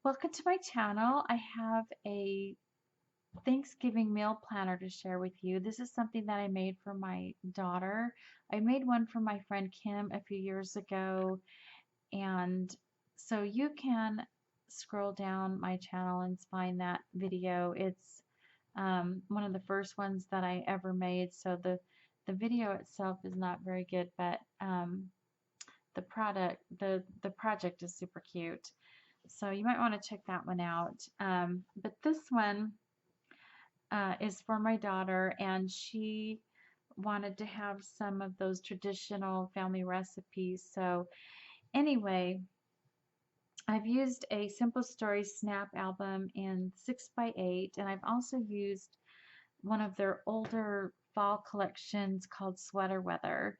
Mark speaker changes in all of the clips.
Speaker 1: Welcome to my channel. I have a Thanksgiving meal planner to share with you. This is something that I made for my daughter. I made one for my friend Kim a few years ago, and so you can scroll down my channel and find that video. It's one of the first ones that I ever made, so the video itself is not very good, but the project is super cute. So you might want to check that one out. But this one is for my daughter, and she wanted to have some of those traditional family recipes. So anyway, I've used a Simple Stories snap album in 6x8, and I've also used one of their older fall collections called Sweater Weather.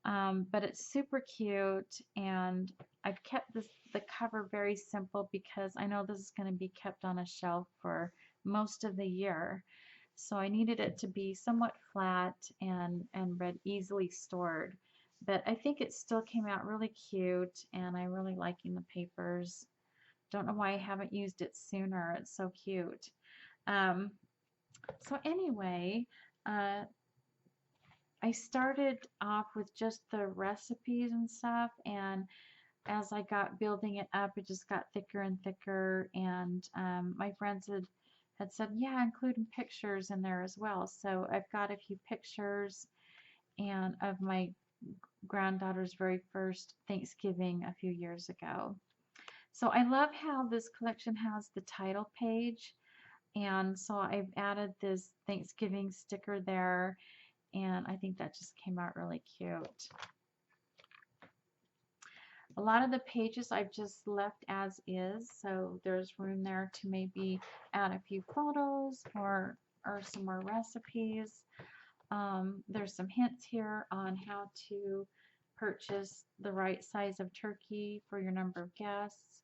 Speaker 1: But it's super cute, and I've kept the cover very simple because I know this is going to be kept on a shelf for most of the year. So I needed it to be somewhat flat and read easily stored. But I think it still came out really cute, and I'm really liking the papers. Don't know why I haven't used it sooner. It's so cute. Um, so anyway, uh, I started off with just the recipes and stuff, and as I got building it up, it just got thicker and thicker. And my friends had said, yeah, including pictures in there as well. So I've got a few pictures and of my granddaughter's very first Thanksgiving a few years ago. So I love how this collection has the title page, and so I've added this Thanksgiving sticker there, and I think that just came out really cute. A lot of the pages I've just left as is, so there's room there to maybe add a few photos or some more recipes. There's some hints here on how to purchase the right size of turkey for your number of guests.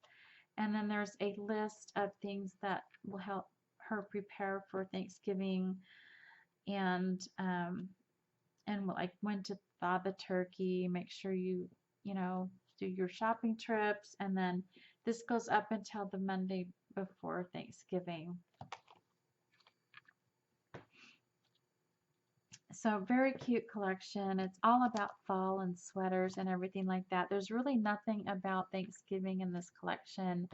Speaker 1: And then there's a list of things that will help her prepare for Thanksgiving, and like when to thaw the turkey, make sure you know, do your shopping trips, and then this goes up until the Monday before Thanksgiving. So very cute collection. It's all about fall and sweaters and everything like that. There's really nothing about Thanksgiving in this collection,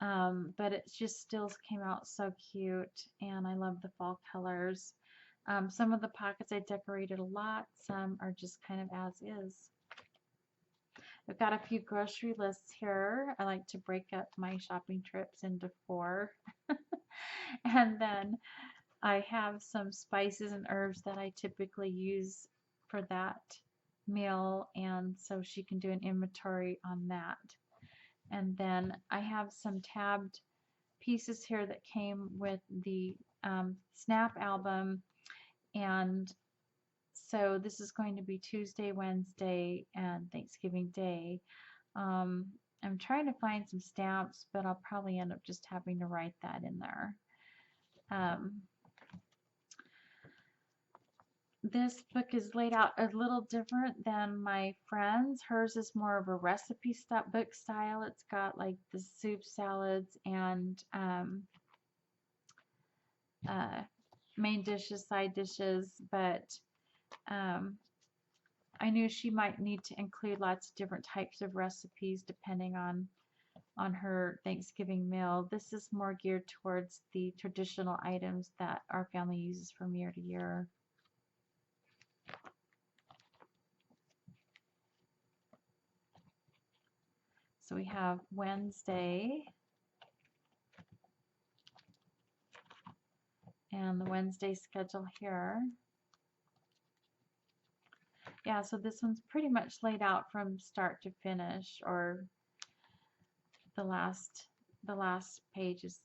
Speaker 1: but it just still came out so cute, and I love the fall colors. Some of the pockets I decorated a lot, some are just kind of as is. I've got a few grocery lists here. I like to break up my shopping trips into 4. And then I have some spices and herbs that I typically use for that meal, and so she can do an inventory on that. And then I have some tabbed pieces here that came with the Snap album, and so this is going to be Tuesday, Wednesday, and Thanksgiving Day. Um, I'm trying to find some stamps, but I'll probably end up just having to write that in there. This book is laid out a little different than my friend's. Hers is more of a recipe book style. It's got like the soup, salads, and main dishes, side dishes, but I knew she might need to include lots of different types of recipes depending on her Thanksgiving meal. This is more geared towards the traditional items that our family uses from year to year. So we have Wednesday, and the Wednesday schedule here. Yeah, so this one's pretty much laid out from start to finish, or the last pages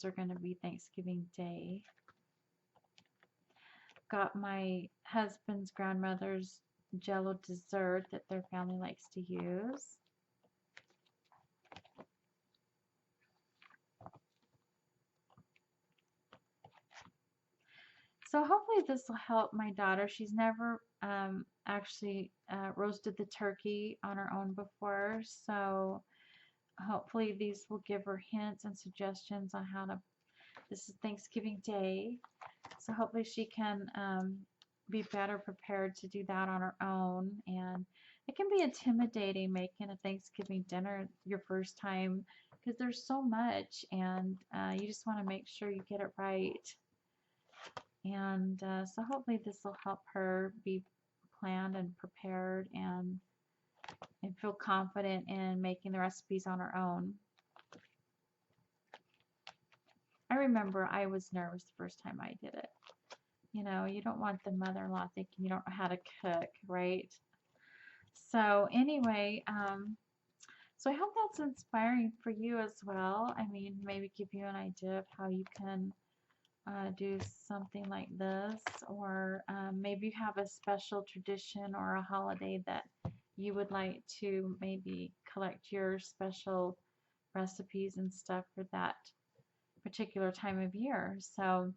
Speaker 1: are going to be Thanksgiving Day. Got my husband's grandmother's Jello dessert that their family likes to use. So hopefully this will help my daughter. She's never actually roasted the turkey on her own before, so hopefully these will give her hints and suggestions on how to, this is Thanksgiving Day, so hopefully she can be better prepared to do that on her own. And it can be intimidating making a Thanksgiving dinner your first time because there's so much, and you just want to make sure you get it right. And so hopefully this will help her be planned and prepared and feel confident in making the recipes on her own. I remember I was nervous the first time I did it. You know, you don't want the mother-in-law thinking you don't know how to cook, right? So anyway, so I hope that's inspiring for you as well. I mean, maybe give you an idea of how you can do something like this, or maybe you have a special tradition or a holiday that you would like to maybe collect your special recipes and stuff for that particular time of year. So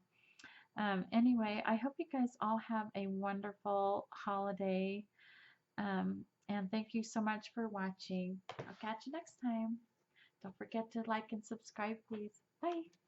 Speaker 1: anyway, I hope you guys all have a wonderful holiday. And thank you so much for watching. I'll catch you next time. Don't forget to like and subscribe, please. Bye.